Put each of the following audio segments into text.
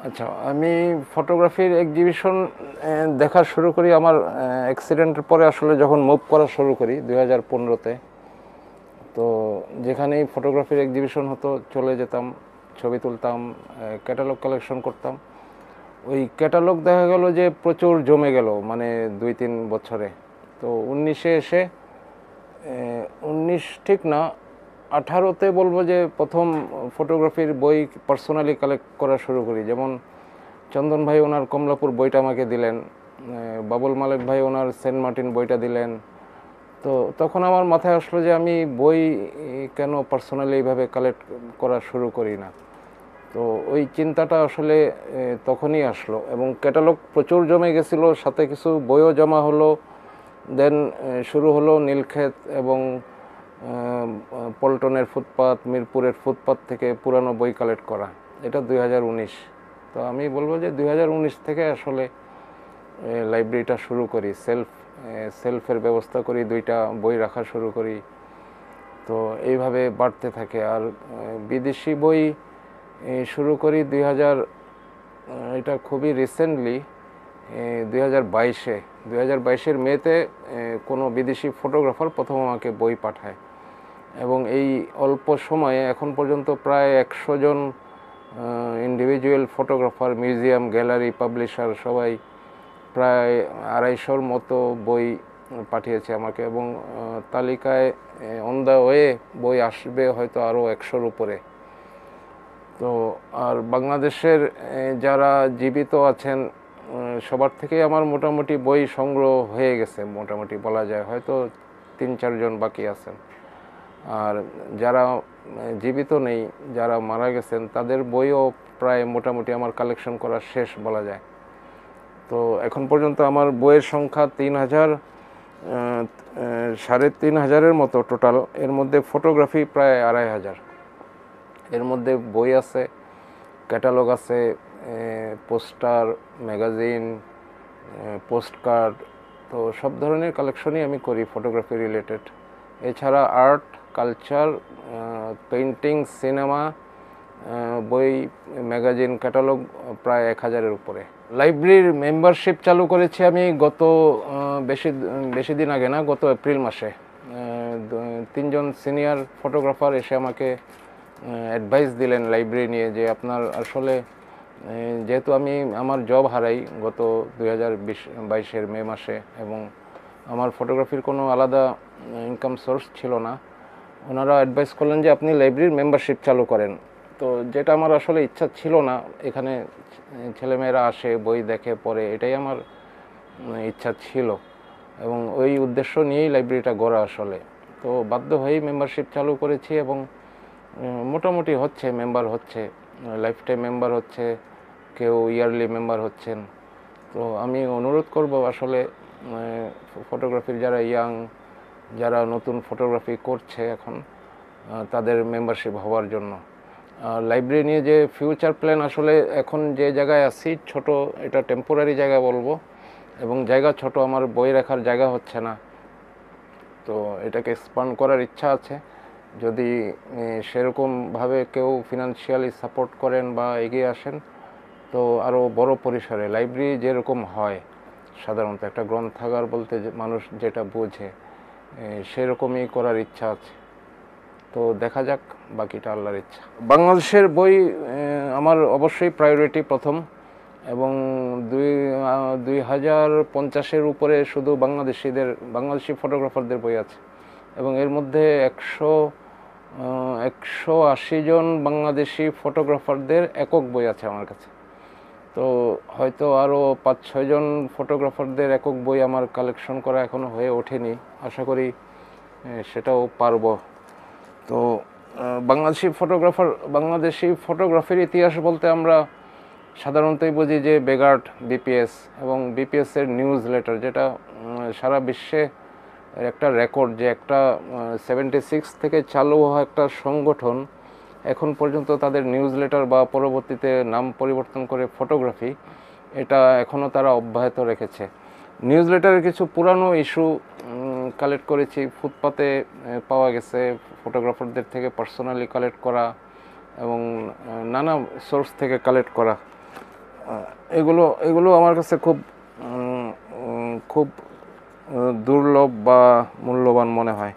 আচ্ছা, আমি ফটোগ্রাফির এক্সিবিশন দেখা শুরু করি আমার অ্যাক্সিডেন্টের পরে, আসলে যখন মুভ করা শুরু করি 2015-তে। তো যেখানেই ফটোগ্রাফির এক্সিবিশন হতো চলে যেতাম, ছবি তুলতাম, ক্যাটালগ কালেকশন করতাম। ওই ক্যাটালগ দেখা গেল যে প্রচুর জমে গেল, মানে 2-3 বছরে। তো 19-এ এসে, 19 ঠিক না, 18-তে বলবো যে প্রথম ফটোগ্রাফির বই পার্সোনালি কালেক্ট করা শুরু করি। যেমন চন্দন ভাই ওনার কমলাপুর বইটা আমাকে দিলেন, বাবুল মালিক ভাই ওনার সেন্ট মার্টিন বইটা দিলেন। তো তখন আমার মাথায় আসলো যে আমি বই কেন পার্সোনালি এইভাবে কালেক্ট করা শুরু করি না। তো ওই চিন্তাটা আসলে তখনই আসলো, এবং ক্যাটালগ প্রচুর জমে গেছিলো, সাথে কিছু বইও জমা হলো। দেন শুরু হলো নীলক্ষেত এবং পল্টনের ফুটপাত, মিরপুরের ফুটপাত থেকে পুরানো বই কালেক্ট করা। এটা 2019। তো আমি বলবো যে 2019 থেকে আসলে লাইব্রেরিটা শুরু করি, সেলফের ব্যবস্থা করি, 2টা বই রাখা শুরু করি। তো এইভাবে বাড়তে থাকে। আর বিদেশি বই শুরু করি 2000, এটা খুবই রিসেন্টলি, 2022-এ 2022-এর মেতে কোনো বিদেশি ফটোগ্রাফার প্রথম আমাকে বই পাঠায়। এবং এই অল্প সময়ে এখন পর্যন্ত প্রায় 100 জন individual photographer, museum, gallery, publisher সবাই প্রায় 250-র মতো বই পাঠিয়েছে আমাকে। এবং তালিকায় অন দ্য ওয়ে বই আসবে হয়তো আরও 100-র উপরে। তো আর বাংলাদেশের যারা জীবিত আছেন সবার থেকেই আমার মোটামুটি বই সংগ্রহ হয়ে গেছে, মোটামুটি বলা যায়। হয়তো 3-4 জন বাকি আছেন। আর যারা জীবিত নেই, যারা মারা গেছেন, তাদের বইও প্রায় মোটামুটি আমার কালেকশন করা শেষ বলা যায়। তো এখন পর্যন্ত আমার বইয়ের সংখ্যা 3000, 3500-এর মতো টোটাল। এর মধ্যে ফটোগ্রাফি প্রায় 2500। এর মধ্যে বই আছে, ক্যাটালগ আছে, পোস্টার, ম্যাগাজিন, পোস্টকার্ড। তো সব ধরনের কালেকশনই আমি করি ফটোগ্রাফি রিলেটেড। এছাড়া আর্ট, কালচার, পেইন্টিং, সিনেমা, বই, ম্যাগাজিন, ক্যাটালগ প্রায় 1000-এর উপরে। লাইব্রেরির মেম্বারশিপ চালু করেছি আমি গত বেশি দিন আগে না, গত এপ্রিল মাসে। 3জন সিনিয়র ফটোগ্রাফার এসে আমাকে অ্যাডভাইস দিলেন লাইব্রেরি নিয়ে, যে আপনার আসলে, যেহেতু আমি আমার জব হারাই গত 2022-এর মে মাসে, এবং আমার ফটোগ্রাফির কোনো আলাদা ইনকাম সোর্স ছিল না, ওনারা অ্যাডভাইস করলেন যে আপনি লাইব্রেরির মেম্বারশিপ চালু করেন। তো যেটা আমার আসলে ইচ্ছা ছিল না, এখানে ছেলেমেয়েরা আসে, বই দেখে, পড়ে, এটাই আমার ইচ্ছা ছিল, এবং ওই উদ্দেশ্য নিয়েই লাইব্রেরিটা গড়া আসলে। তো বাধ্য হয়েই মেম্বারশিপ চালু করেছি, এবং মোটামুটি হচ্ছে, মেম্বার হচ্ছে, লাইফ টাইম মেম্বার হচ্ছে, কেউ ইয়ারলি মেম্বার হচ্ছেন। তো আমি অনুরোধ করব আসলে ফটোগ্রাফির যারা ইয়াং, যারা নতুন ফটোগ্রাফি করছে এখন, তাদের মেম্বারশিপ হওয়ার জন্য। লাইব্রেরি নিয়ে যে ফিউচার প্ল্যান, আসলে এখন যে জায়গায় আছি ছোট, এটা টেম্পোরারি জায়গা বলবো, এবং জায়গা ছোট, আমার বই রাখার জায়গা হচ্ছে না। তো এটাকে এক্সপান্ড করার ইচ্ছা আছে। যদি সেরকমভাবে কেউ ফিনান্সিয়ালি সাপোর্ট করেন বা এগিয়ে আসেন, তো আরও বড় পরিসরে লাইব্রেরি যেরকম হয় সাধারণত, একটা গ্রন্থাগার বলতে মানুষ যেটা বোঝে, সেরকমই করার ইচ্ছা আছে। তো দেখা যাক, বাকিটা আল্লাহর ইচ্ছা। বাংলাদেশের বই আমার অবশ্যই প্রায়োরিটি প্রথম, এবং 2050-এর উপরে শুধু বাংলাদেশি ফটোগ্রাফারদের বই আছে, এবং এর মধ্যে 180 জন বাংলাদেশি ফটোগ্রাফারদের একক বই আছে আমার কাছে। তো হয়তো আরও 5-6 জন ফটোগ্রাফারদের একক বই আমার কালেকশন করা এখনও হয়ে ওঠেনি, আশা করি সেটাও পারবো। তো বাংলাদেশি ফটোগ্রাফির ইতিহাস বলতে আমরা সাধারণতই বুঝি যে বেগার্ট, বিপিএস, এবং বিপিএসের নিউজ লেটার, যেটা সারা বিশ্বে একটা রেকর্ড, যে একটা 76 থেকে চালু হওয়া একটা সংগঠন এখন পর্যন্ত তাদের নিউজ লেটার বা পরবর্তীতে নাম পরিবর্তন করে ফটোগ্রাফি, এটা এখনও তারা অব্যাহত রেখেছে। নিউজ লেটারের কিছু পুরানো ইস্যু কালেক্ট করেছি, ফুটপাতে পাওয়া গেছে, ফটোগ্রাফারদের থেকে পার্সোনালি কালেক্ট করা, এবং নানা সোর্স থেকে কালেক্ট করা। এগুলো এগুলো আমার কাছে খুব খুব দুর্লভ বা মূল্যবান মনে হয়।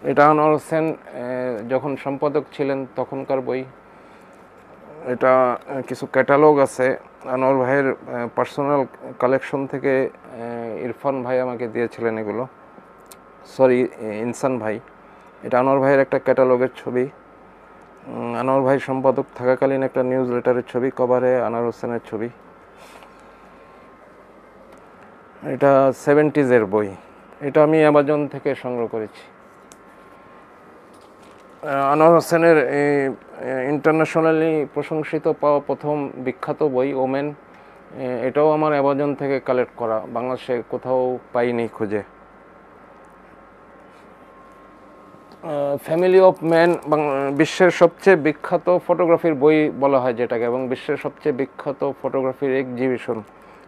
এটা আনোয়ার হোসেন যখন সম্পাদক ছিলেন তখনকার বই। এটা কিছু ক্যাটালগ আছে আনোয়ার ভাইয়ের পার্সোনাল কালেকশন থেকে। ইরফান ভাই আমাকে দিয়েছিলেন এগুলো, সরি ইনসান ভাই। এটা আনোয়ার ভাইয়ের একটা ক্যাটালগের ছবি, আনোয়ার ভাই সম্পাদক থাকাকালীন একটা নিউজ লেটারের ছবি, কভারে আনোয়ার হোসেনের ছবি। এটা 70s বই। এটা আমি অ্যামাজন থেকে সংগ্রহ করেছি। আনোয়ার হোসেনের ইন্টারন্যাশনালি প্রশংসিত পাওয়া প্রথম বিখ্যাত বই ওমেন, এটাও আমার অ্যামাজন থেকে কালেক্ট করা, বাংলাদেশে কোথাও পাইনি খুঁজে। ফ্যামিলি অফ ম্যান বিশ্বের সবচেয়ে বিখ্যাত ফটোগ্রাফির বই বলা হয় যেটাকে, এবং বিশ্বের সবচেয়ে বিখ্যাত ফটোগ্রাফির এক্সিবিশন,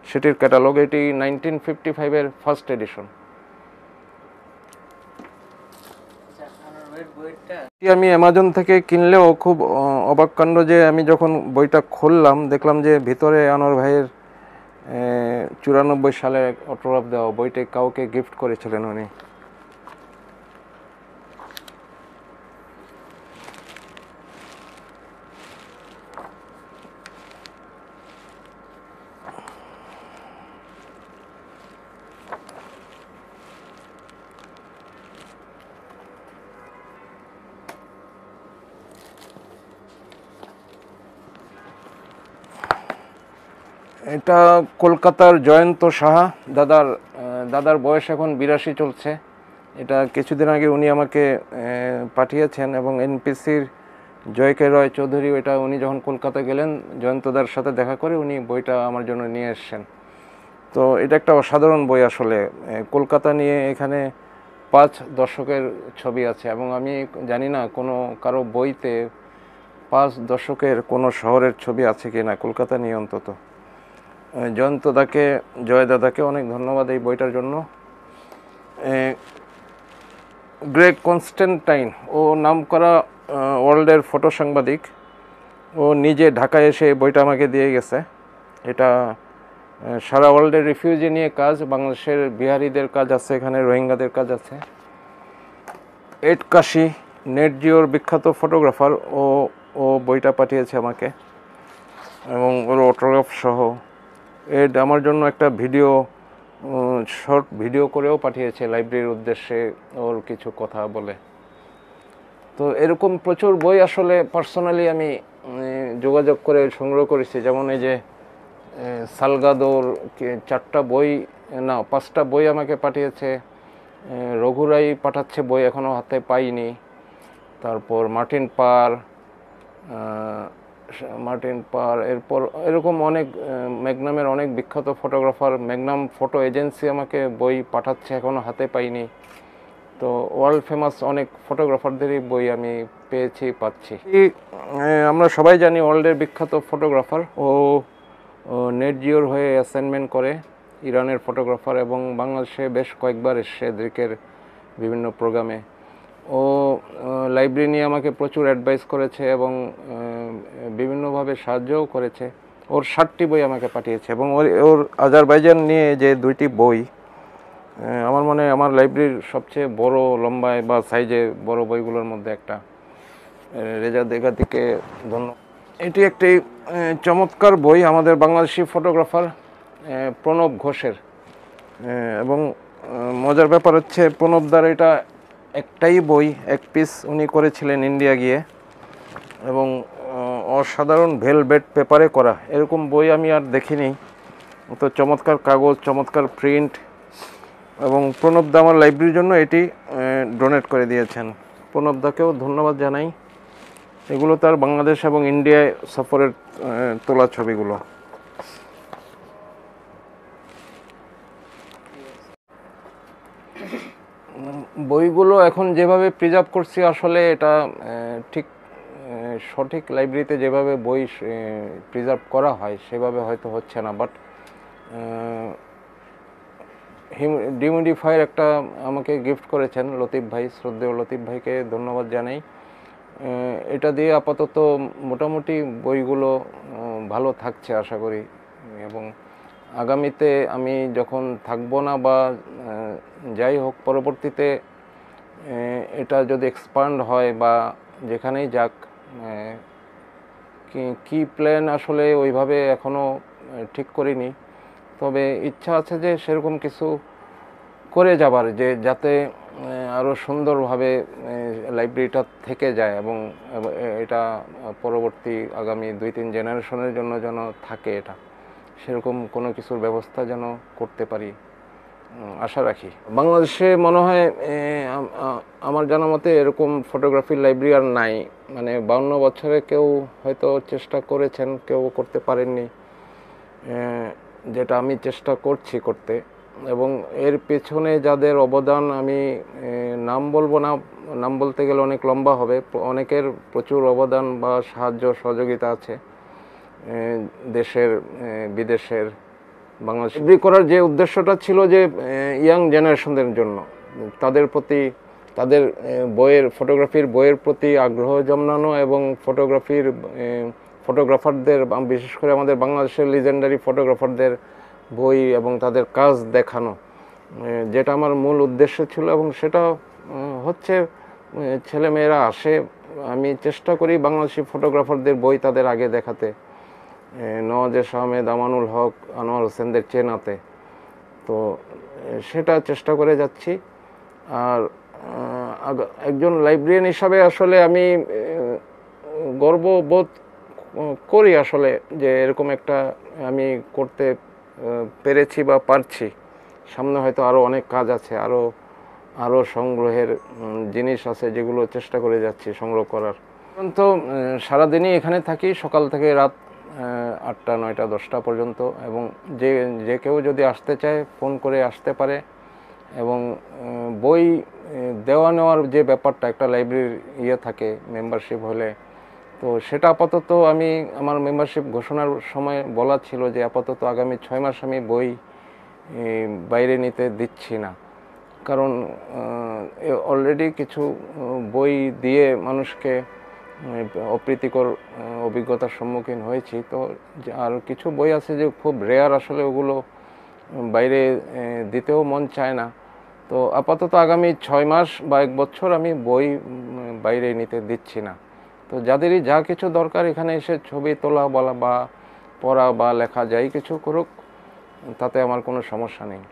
সেটির ক্যাটালগ। এটি 1955-এর ফার্স্ট এডিশন। আমি অ্যামাজন থেকে কিনলেও খুব অবাক কাণ্ড যে আমি যখন বইটা খুললাম দেখলাম যে ভিতরে আনোয়ার ভাইয়ের 94 সালে অটোগ্রাফ দেওয়া, বইটি কাউকে গিফট করেছিলেন উনি। এটা কলকাতার জয়ন্ত সাহা, দাদার বয়স এখন 82 চলছে। এটা কিছুদিন আগে উনি আমাকে পাঠিয়েছেন, এবং এনপিসির জয়কে রয় চৌধুরী, এটা উনি যখন কলকাতা গেলেন জয়ন্তদার সাথে দেখা করে উনি বইটা আমার জন্য নিয়ে এসছেন। তো এটা একটা অসাধারণ বই আসলে। কলকাতা নিয়ে এখানে 5 দশকের ছবি আছে, এবং আমি জানি না কোনো কারো বইতে 5 দশকের কোনো শহরের ছবি আছে কি না কলকাতা নিয়ে অন্তত। জয়ন্তদাকে, জয় দাদাকে অনেক ধন্যবাদ এই বইটার জন্য। গ্রেগ কনস্ট্যান্টাইন, ও নামকরা ওয়ার্ল্ডের ফটো সাংবাদিক, ও নিজে ঢাকায় এসে এই বইটা আমাকে দিয়ে গেছে। এটা সারা ওয়ার্ল্ডের রিফিউজি নিয়ে কাজ, বাংলাদেশের বিহারিদের কাজ আছে, এখানে রোহিঙ্গাদের কাজ আছে। এড কাশি, নেট জিওর বিখ্যাত ফটোগ্রাফার, ও বইটা পাঠিয়েছে আমাকে, এবং ওর অটোগ্রাফ সহ। এড আমার জন্য একটা ভিডিও, শর্ট ভিডিও করেও পাঠিয়েছে লাইব্রেরির উদ্দেশ্যে, ওর কিছু কথা বলে। তো এরকম প্রচুর বই আসলে পার্সোনালি আমি যোগাযোগ করে সংগ্রহ করেছি। যেমন এই যে সালগাদোর 4টা বই, না 5টা বই আমাকে পাঠিয়েছে। রঘুরাই পাঠাচ্ছে বই, এখনও হাতে পাইনি। তারপর মার্টিন পার, এরপর এরকম অনেক ম্যাগনামের অনেক বিখ্যাত ফটোগ্রাফার, ম্যাগনাম ফটো এজেন্সি আমাকে বই পাঠাচ্ছে, এখনও হাতে পাইনি। তো ওয়ার্ল্ড ফেমাস অনেক ফটোগ্রাফারদেরই বই আমি পাচ্ছি। আমরা সবাই জানি ওয়ার্ল্ডের বিখ্যাত ফটোগ্রাফার, ও নেট জিওর হয়ে অ্যাসাইনমেন্ট করে, ইরানের ফটোগ্রাফার, এবং বাংলাদেশে বেশ কয়েকবার এসছে দৃকের বিভিন্ন প্রোগ্রামে। ও লাইব্রেরি নিয়ে আমাকে প্রচুর অ্যাডভাইস করেছে, এবং বিভিন্নভাবে সাহায্যও করেছে। ওর 7টি বই আমাকে পাঠিয়েছে, এবং ওর আজারবাইজান নিয়ে যে 2টি বই, আমার মনে হয় আমার লাইব্রেরির সবচেয়ে বড় লম্বায় বা সাইজে বড় বইগুলোর মধ্যে একটা। রেজা দেগাতিকে ধন্যবাদ। এটি একটি চমৎকার বই আমাদের বাংলাদেশি ফটোগ্রাফার প্রণব ঘোষের, এবং মজার ব্যাপার হচ্ছে প্রণবদার এটা একটাই বই, এক পিস উনি করেছিলেন ইন্ডিয়া গিয়ে, এবং অসাধারণ ভেলভেট পেপারে করা। এরকম বই আমি আর দেখিনি। তো চমৎকার কাগজ, চমৎকার প্রিন্ট, এবং প্রণবদা আমার লাইব্রেরির জন্য এটি ডোনেট করে দিয়েছেন। প্রণবদাকেও ধন্যবাদ জানাই। এগুলো তার বাংলাদেশ এবং ইন্ডিয়ায় সফরের তোলা ছবিগুলো। বইগুলো এখন যেভাবে প্রিজার্ভ করছি আসলে এটা ঠিক সঠিক লাইব্রেরিতে যেভাবে বই প্রিজার্ভ করা হয় সেভাবে হয়তো হচ্ছে না, বাট ডিমিডিফায়ার একটা আমাকে গিফট করেছেন লতিফ ভাই, শ্রদ্ধেয় লতিফ ভাইকে ধন্যবাদ জানাই। এটা দিয়ে আপাতত মোটামুটি বইগুলো ভালো থাকছে আশা করি। এবং আগামীতে আমি যখন থাকবো না বা যাই হোক পরবর্তীতে এটা যদি এক্সপান্ড হয় বা যেখানেই যাক, কি প্ল্যান আসলে ওইভাবে এখনও ঠিক করিনি। তবে ইচ্ছা আছে যে সেরকম কিছু করে যাবার, যে যাতে আরও সুন্দরভাবে লাইব্রেরিটা থেকে যায় এবং এটা পরবর্তী আগামী 2-3 জেনারেশনের জন্য যেন থাকে, এটা সেরকম কোনো কিছুর ব্যবস্থা যেন করতে পারি আশা রাখি। বাংলাদেশে মনে হয় আমার জানা মতে এরকম ফটোগ্রাফির লাইব্রেরি আর নাই। মানে 52 বছরে কেউ হয়তো চেষ্টা করেছেন, কেউ করতে পারেননি, যেটা আমি চেষ্টা করছি করতে। এবং এর পেছনে যাদের অবদান আমি নাম বলবো না, নাম বলতে গেলে অনেক লম্বা হবে। অনেকের প্রচুর অবদান বা সাহায্য সহযোগিতা আছে, দেশের বিদেশের। বাংলাদেশ লাইব্রেরি করার যে উদ্দেশ্যটা ছিল যে ইয়াং জেনারেশনদের জন্য, তাদের প্রতি, তাদের ফটোগ্রাফির বইয়ের প্রতি আগ্রহ জন্মানো এবং ফটোগ্রাফারদের, বিশেষ করে আমাদের বাংলাদেশের লিজেন্ডারি ফটোগ্রাফারদের বই এবং তাদের কাজ দেখানো, যেটা আমার মূল উদ্দেশ্য ছিল। এবং সেটা হচ্ছে, ছেলেমেয়েরা আসে, আমি চেষ্টা করি বাংলাদেশি ফটোগ্রাফারদের বই তাদের আগে দেখাতে, নওয়াজেশ আহমেদ, আমানুল হক, আনোয়ার হোসেনদের চেনাতে। তো সেটা চেষ্টা করে যাচ্ছি। আর একজন লাইব্রেরিয়ান হিসাবে আসলে আমি গর্ববোধ করি আসলে, যে এরকম একটা আমি করতে পেরেছি বা পারছি। সামনে হয়তো আরও অনেক কাজ আছে, আরও সংগ্রহের জিনিস আছে যেগুলো চেষ্টা করে যাচ্ছি সংগ্রহ করার। তো সারাদিনই এখানে থাকি, সকাল থেকে রাত 8টা 9টা 10টা পর্যন্ত। এবং যে কেউ যদি আসতে চায় ফোন করে আসতে পারে। এবং বই দেওয়া নেওয়ার যে ব্যাপারটা, একটা লাইব্রেরির থাকে মেম্বারশিপ হলে, তো সেটা আপাতত আমি আমার মেম্বারশিপ ঘোষণার সময় বলা ছিল যে আপাতত আগামী 6 মাস আমি বই বাইরে নিতে দিচ্ছি না। কারণ অলরেডি কিছু বই দিয়ে মানুষকে অপ্রীতিকর অভিজ্ঞতার সম্মুখীন হয়েছি। তো আর কিছু বই আছে যে খুব রেয়ার, আসলে ওগুলো বাইরে দিতেও মন চায় না। তো আপাতত আগামী 6 মাস বা 1 বছর আমি বই বাইরে নিতে দিচ্ছি না। তো যাদেরই যা কিছু দরকার এখানে এসে ছবি তোলা বলা বা পড়া বা লেখা যাই কিছু করুক, তাতে আমার কোনো সমস্যা নেই।